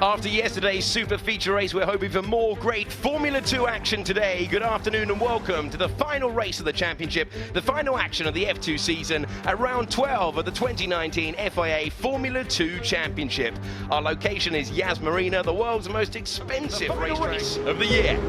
After yesterday's super feature race, we're hoping for more great Formula 2 action today. Good afternoon and welcome to the final race of the championship, the final action of the F2 season at round 12 of the 2019 FIA Formula 2 Championship. Our location is Yas Marina, the world's most expensive race of the year.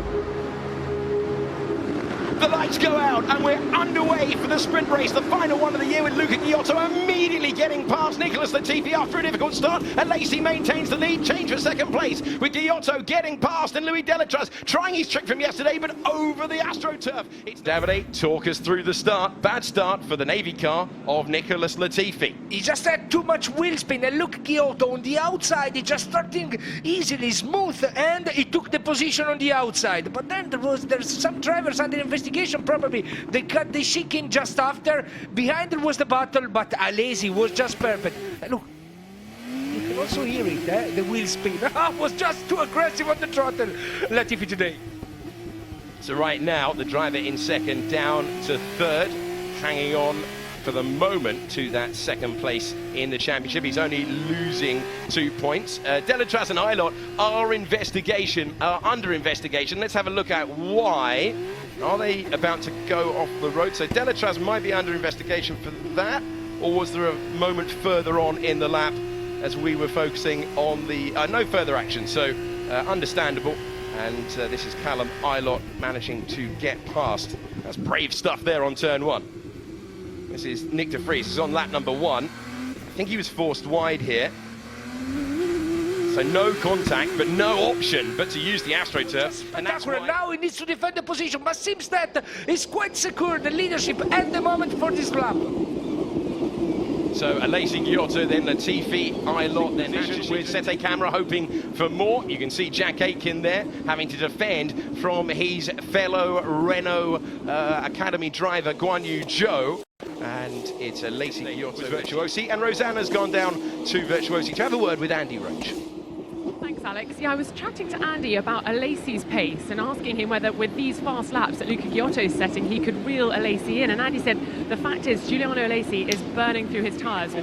The lights go out and we're underway for the sprint race, the final one of the year, with Ghiotto immediately getting past Nicholas Latifi after a difficult start, and Lacey maintains the lead, change for second place, with Ghiotto getting past and Louis Delatraz trying his trick from yesterday but over the AstroTurf. It's Davide, talk us through the start. Bad start for the Navy car of Nicholas Latifi. He just had too much wheel spin, and look, Ghiotto on the outside, he just starting easily, smooth, and he took the position on the outside. But then there's some drivers under investigation, probably they cut the chicane just after. Behind there was the battle, but Alesi was just perfect. Look, you can also hear it, the wheel spin. Was just too aggressive on the throttle, Latifi today. So right now, the driver in second down to third, hanging on for the moment to that second place in the championship. He's only losing 2 points. Delatraz and Ilott are under investigation. Let's have a look at why. Are they about to go off the road? So Delatraz might be under investigation for that, or was there a moment further on in the lap as we were focusing on the no further action? So understandable. And this is Callum Ilott managing to get past. That's brave stuff there on turn one. This is Nick de Vries. He's on lap number 1. I think he was forced wide here. So no contact, but no option but to use the AstroTurf. And that's where now he needs to defend the position, but seems that he's quite secure, the leadership at the moment for this lap. So Alesi, Ghiotto, then Latifi, Ilott, then with Sete Camera hoping for more. You can see Jack Aitken there having to defend from his fellow Renault Academy driver Guan Yu Zhou. And it's Lacey, Ghiotto, Virtuosi, and Rosanna's gone down to Virtuosi to have a word with Andy Roach. Thanks, Alex. Yeah, I was chatting to Andy about Alesi's pace and asking him whether with these fast laps that Luca Ghiotto's setting, he could reel Alesi in. And Andy said the fact is Giuliano Alesi is burning through his tyres.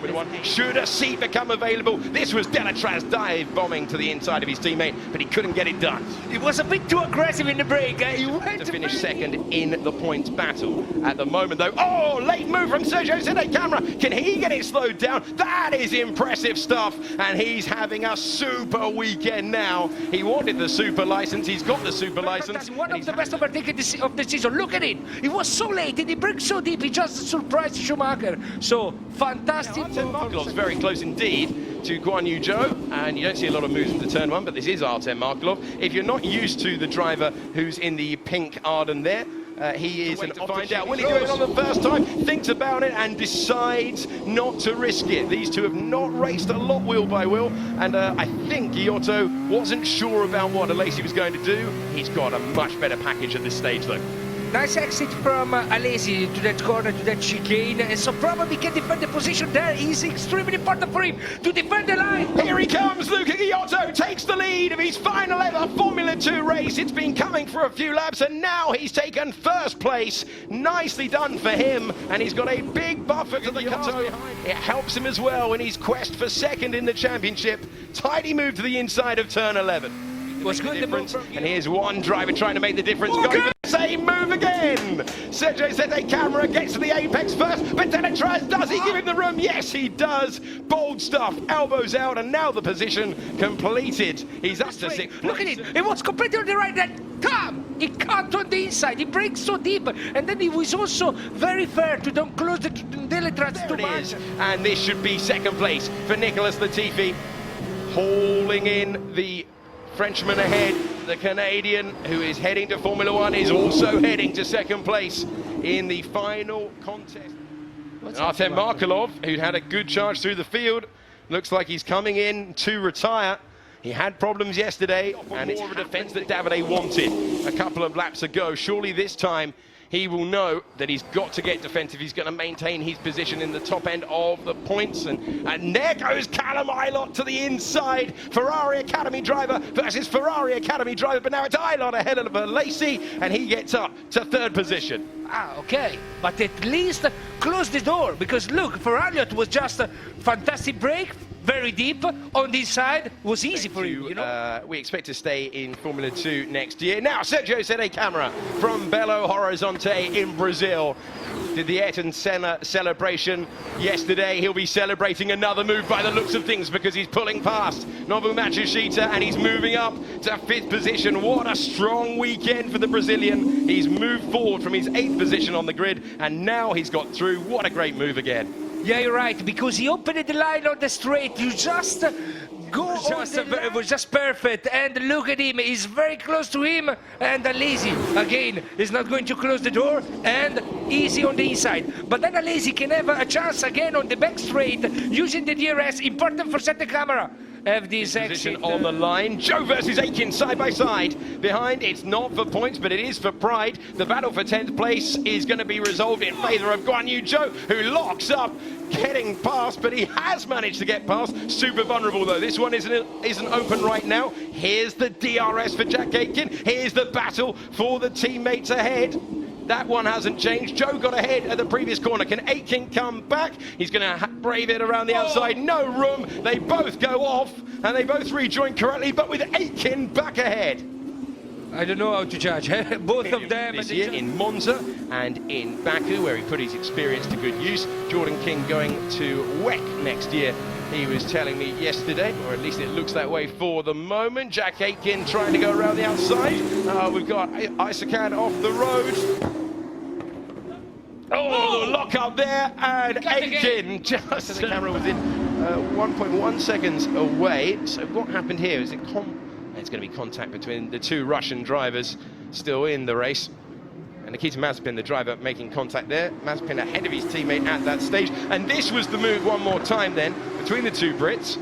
Should a seat become available? This was Delatraz dive bombing to the inside of his teammate, but he couldn't get it done. It was a bit too aggressive in the break. He went to finish second in the points battle at the moment, though. Oh, late move from Sergio Sete Camera. Can he get it slowed down? That is impressive stuff, and he's having a super weekend now. He wanted the super license. He's got the super license. That's one of the best overtakings of the season. Look at it. He was so late and he braked so deep. He just surprised Schumacher. So fantastic. Artem Markelov's very close indeed to Guan Yu Zhou, and you don't see a lot of moves into turn one, but this is Artem Markelov. If you're not used to the driver who's in the pink Arden there, he is to find out. Will he do it on the first time? Thinks about it and decides not to risk it. These two have not raced a lot wheel by wheel, and I think Ghiotto wasn't sure about what Alesi was going to do. He's got a much better package at this stage, though. Nice exit from Alesi to that corner, to that chicane, and so probably can defend the position there. It's extremely important for him to defend the line. Here he comes, Luca Ghiotto takes the lead of his final ever Formula 2 race. It's been coming for a few laps, and now he's taken first place. Nicely done for him, and he's got a big buffer to the car. It helps him as well in his quest for second in the championship. Tidy move to the inside of turn 11. It was good difference, and here's one driver trying to make the difference. Going for the same move again. Sergio Sete Camera gets to the apex first, but Delatraz, does he give him the room? Yes, he does. Bold stuff, elbows out, and now the position completed. He's up to 6. Look at it. It was completely on the right. That he cut on the inside. He brakes so deep, and then he was also very fair to don't close the Delatraz too much. And this should be second place for Nicholas Latifi, hauling in the Frenchman ahead. The Canadian, who is heading to Formula 1, is also heading to second place in the final contest. Artem Markelov, who had a good charge through the field, looks like he's coming in to retire. He had problems yesterday, and it's more of a defence that Davide wanted a couple of laps ago. Surely this time he will know that he's got to get defensive. He's going to maintain his position in the top end of the points. And there goes Callum Ilott to the inside. Ferrari Academy driver versus Ferrari Academy driver. But now it's Ilott ahead of Lacey, and he gets up to third position. Okay, but at least close the door, because look, for Elliott was just a fantastic break, very deep on this side. Was easy for him, you know. We expect to stay in Formula 2 next year. Now, Sergio Sete Câmara from Belo Horizonte in Brazil did the Ayrton Senna celebration yesterday. He'll be celebrating another move by the looks of things because he's pulling past Nobu Matsushita and he's moving up to 5th position. What a strong weekend for the Brazilian. He's moved forward from his 8th position on the grid and now he's got through. What a great move again. Yeah, you're right, because he opened the line on the straight. You just go it was just perfect, and look at him, he's very close to him, and Alesi again is not going to close the door, and easy on the inside. But then Alesi can have a chance again on the back straight using the DRS, important for Sete Câmara. Have this position on the line. Joe versus Aiken side by side. Behind, it's not for points, but it is for pride. The battle for 10th place is going to be resolved in favour of Guan Yu Zhou, who locks up, getting past, but he has managed to get past. Super vulnerable though. This one isn't open right now. Here's the DRS for Jack Aitken. Here's the battle for the teammates ahead. That one hasn't changed. Joe got ahead at the previous corner. Can Aitken come back? He's going to brave it around the outside. No room. They both go off and they both rejoin correctly, but with Aitken back ahead. I don't know how to judge. Both of them. This year in Monza and in Baku, where he put his experience to good use. Jordan King going to WEC next year. He was telling me yesterday, or at least it looks that way for the moment. Jack Aitken trying to go around the outside. We've got Isakan off the road. Oh, the lock up there, and Aitken just the camera was in 1.1 seconds away. So what happened here is it's going to be contact between the two Russian drivers still in the race. And Nikita Mazepin, the driver, making contact there. Mazepin ahead of his teammate at that stage. And this was the move one more time then between the two Brits.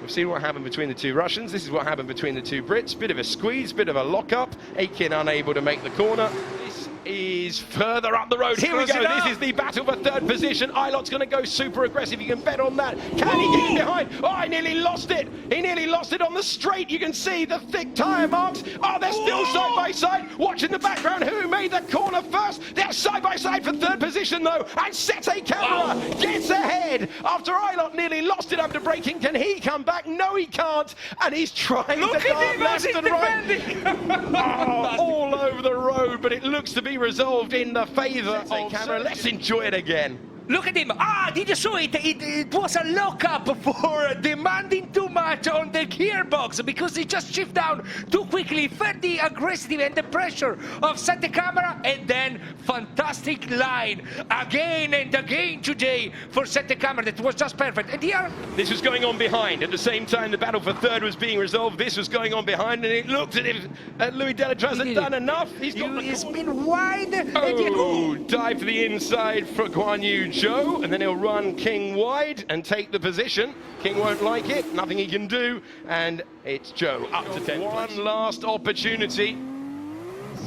We've seen what happened between the two Russians. This is what happened between the two Brits. Bit of a squeeze, bit of a lock-up. Aitken unable to make the corner. This is further up the road. Here we go. This is the battle for 3rd position. Ilot's going to go super aggressive. You can bet on that. Can he get in behind? Oh, he nearly lost it. He nearly lost it on the straight. You can see the thick tyre marks. Oh, they're still side by side. Watch in the background who made the corner first. They're side by side for 3rd position though. And Sete Câmara gets ahead after Ilot nearly lost it after braking. Can he come back? No, he can't. And he's trying to dart left and right. All over the road, but it looks to be resolved in the favour of Câmara. Let's enjoy it again. Look at him. Did you see it? It was a lock-up for demanding too much on the gearbox because he just shift down too quickly, felt the aggressive and the pressure of Sete Câmara, and then fantastic line again and again today for Sete Câmara. That was just perfect. And here, this was going on behind. At the same time, the battle for 3rd was being resolved. This was going on behind, and it looked as if Louis Delatraz had done enough. He's been wide. Oh, dive for the inside for Guan Yu Zhou, and then he'll run King wide and take the position. King won't like it, nothing he can do, and it's Zhou up to 10th. One last opportunity.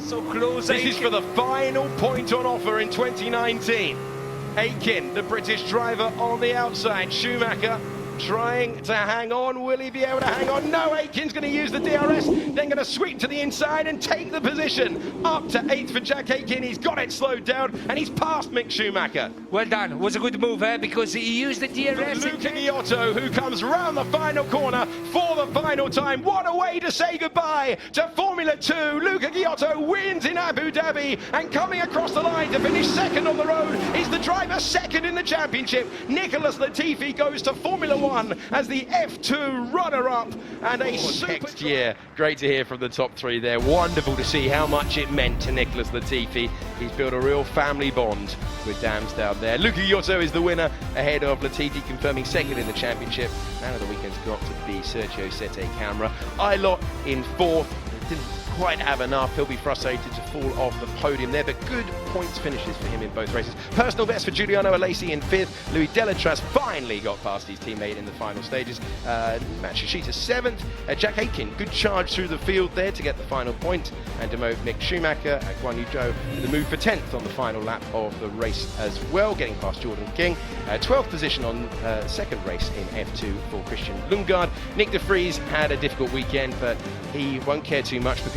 So close. This is for the final point on offer in 2019. Aitken, the British driver, on the outside. Schumacher trying to hang on. Will he be able to hang on? No, Aitken's going to use the DRS, then going to sweep to the inside and take the position. Up to 8th for Jack Aitken. He's got it slowed down, and he's past Mick Schumacher. Well done. Was a good move, because he used the DRS. Luca Ghiotto, who comes round the final corner for the final time. What a way to say goodbye to Formula 2. Luca Ghiotto wins in Abu Dhabi, and coming across the line to finish 2nd on the road is the driver 2nd in the championship. Nicholas Latifi goes to Formula 1 as the F2 runner-up, and a super next year. Great to hear from the top 3 there. Wonderful to see how much it meant to Nicholas Latifi. He's built a real family bond with Damsdale there. Luca Ghiotto is the winner ahead of Latifi, confirming 2nd in the championship. Man of the weekend's got to be Sergio Sete Câmara. Ilot in 4th. Didn't quite have enough. He'll be frustrated to fall off the podium there, but good points finishes for him in both races. Personal best for Giuliano Alesi in 5th. Louis Delatraz finally got past his teammate in the final stages. Matsushita 7th. Jack Aitken, good charge through the field there to get the final point and demote Mick Schumacher. Guan Yu Zhou, the move for 10th on the final lap of the race as well, getting past Jordan King. 12th position on 2nd race in F2 for Christian Lundgaard. Nick de Vries had a difficult weekend, but he won't care too much because